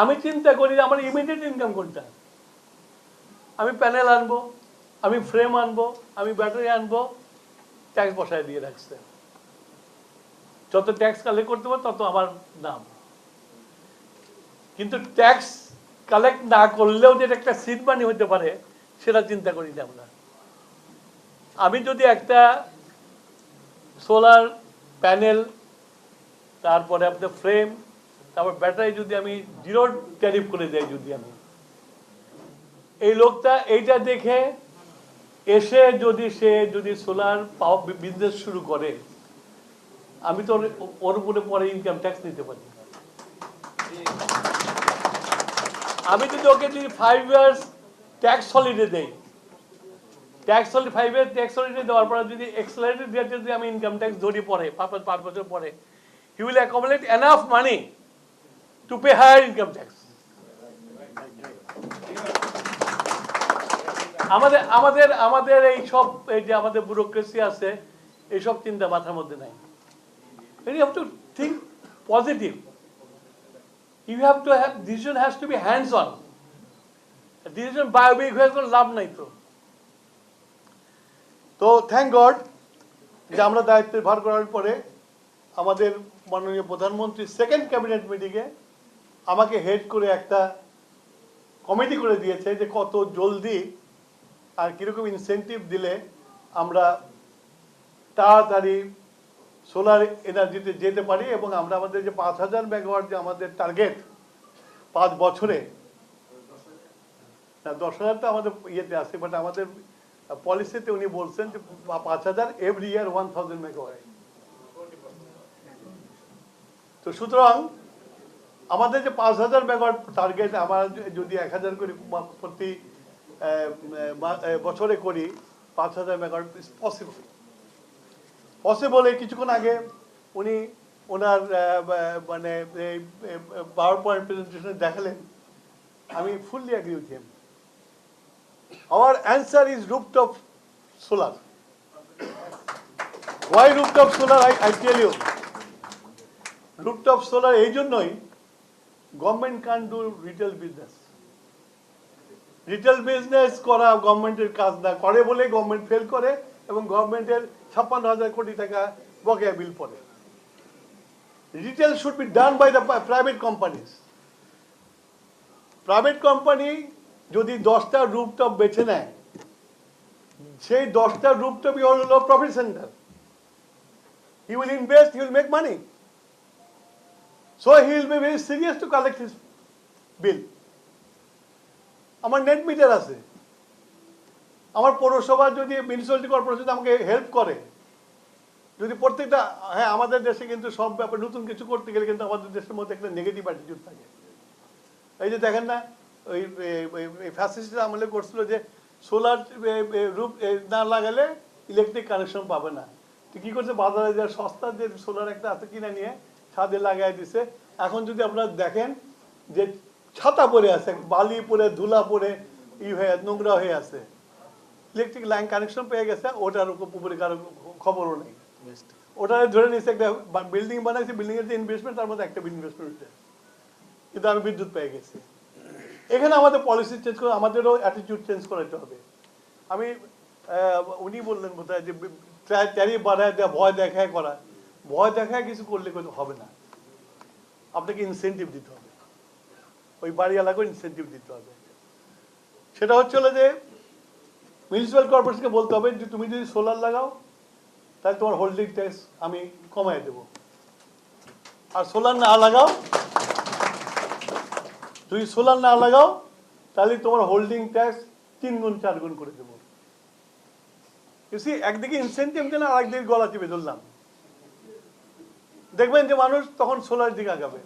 আমি চিন্তা করি যে আমার ইমিডিয়েট ইনকাম কোনটা। আমি প্যানেল আনবো, আমি ফ্রেম আনবো, আমি ব্যাটারি আনবো, ট্যাক্স বসায় দিয়ে রাখছে। যত ট্যাক্স কালেক্ট করতে পারো তত আমার দাম। কিন্তু ট্যাক্স কালেক্ট না করলেও যেটা একটা সিড মানি হতে পারে সেটা চিন্তা করি না আমরা। আমি যদি একটা সোলার প্যানেল, তারপরে আপনার ফ্রেম, তারপর ব্যাটারি যদি আমি জিরো ট্যারিফ করে দেয়, যদি আমি এই লোকটা এইটা দেখে এসে যদি সোলার পাওয়ার বিজনেস শুরু করে, আমি তো ওর উপরে পরে ইনকাম ট্যাক্স নিতে পারি। আমি যদি ওকে যদি 5 ইয়ার্স ট্যাক্স হলিডে দেই, tax holiday 5 years tax holiday দেওয়ার পরে যদি এক্সেলারেটেড দিয়ে যদি আমি ইনকাম ট্যাক্স ধরি পরে 5 বছর পরে, he will accommodate enough money to pay higher income tax. আমাদের আমাদের আমাদের এই সব এই যে আমাদের ব্যুরোক্রেসি আছে, এইসব চিন্তা মাথার মধ্যে নাই। You have to think positive. You have to have, decision has to be hands on. Decision biopic হয়ে কোনো লাভ নাই তো। তো থ্যাংক গড যে আমরা দায়িত্ব ভার করার পরে আমাদের মাননীয় প্রধানমন্ত্রী সেকেন্ড ক্যাবিনেট মিটিংয়ে আমাকে হেড করে একটা কমিটি করে দিয়েছে যে কত জলদি আর কীরকম ইনসেন্টিভ দিলে আমরা তাড়াতাড়ি সোলার এনার্জিতে যেতে পারি, এবং আমরা আমাদের যে 5000 মেগাওয়াট যে আমাদের টার্গেট 5 বছরে, না 10,000 তো আমাদের ইয়েতে আছে, বাট আমাদের পলিসিতে উনি বলছেন যে 5000 এভরি ইয়ার 1000 মেগাওয়াট। তো সুতরাং আমাদের যে 5000 মেগাওয়াট টার্গেট, আমরা যদি 1000 করে প্রতি বছরে করি, 5000 মেগাওয়াট ইজ পসিবল। এই কিছুক্ষণ আগে উনি ওনার মানে পাওয়ার পয়েন্ট প্রেজেন্টেশনে দেখালেন, আমি fully agree with him. Our answer is rooftop solar. Why rooftop solar? I tell you, rooftop solar এই জন্যই, government can do retail business. Retail business করা গভর্নমেন্টের কাজ না, করে বলে গভর্নমেন্ট ফেল করে এবং গভর্নমেন্টের 56,000 কোটি টাকা বকেয়া বিল পড়ে। Retail should be done by the private companies. Private company যদি 10টা রুফটপ বেছে নেয়, সেই 10টা রুফটপই হলো profit center. He will invest, he will make money, so he will be very serious to collect his bill. আমার নেট মিটার আছে, আমার পৌরসভা যদি মিউনিসিপ্যালিটি কর্পোরেশন আমাকে হেল্প করে, যদি প্রত্যেকটা, হ্যাঁ আমাদের দেশে কিন্তু সব ব্যাপারে নতুন কিছু করতে গেলে কিন্তু আমাদের দেশের মধ্যে একটা নেগেটিভ অ্যাটিটিউড থাকে। এই যে দেখেন না, ওই ফ্যাসিস্ট আমলে করছিল যে সোলার রূপ না লাগালে ইলেকট্রিক কানেকশন পাবে না। তো কী করছে, বাজারে যে সস্তা যে সোলার একটা আছে কিনে নিয়ে ছাদে লাগাই দিছে। এখন যদি আপনারা দেখেন যে ছাতা পরে আছে, বালি পরে ধুলা পরে নোংরা হয়ে আছে, ইলেকট্রিক লাইন কানেকশন পেয়ে গেছে, ওটার উপরে কারো খবরও নেই। ওটা ধরে নিচ্ছে একটা বিল্ডিং বানাইছে, বিল্ডিং এর যে ইনভেস্টমেন্ট তার মধ্যে একটা ইনভেস্টমেন্ট হচ্ছে, কিন্তু আমি বিদ্যুৎ পেয়ে গেছি। এখানে আমাদের পলিসি চেঞ্জ করে, আমাদেরও অ্যাটিটিউড চেঞ্জ করাতে হবে। আমি উনি বললেন বোধহয় যে ট্যারিফ বাড়ায় দেওয়া, ভয় দেখায় করা, ভয় দেখায় কিছু করলে কিন্তু হবে না। আপনাকে ইনসেন্টিভ দিতে হবে, ওই বাড়ি এলাকায় ইনসেন্টিভ দিতে হবে। সেটা হচ্ছে হলো যে মিউনিসিপ্যাল কর্পোরেশনকে বলতে হবে যে তুমি যদি সোলার লাগাও তাহলে তোমার হোল্ডিং ট্যাক্স আমি কমাই দেবো, আর সোলার না লাগাও, যদি সোলার না লাগাও তাহলে তোমার হোল্ডিং ট্যাক্স 3 গুণ 4 গুণ করে দেবো। একদিকে ইনসেন্টিভ দিলাম, আর একদিকে গলা চিপে ধরলাম, দেখবেন যে মানুষ তখন সোলার দিকে আগাবে।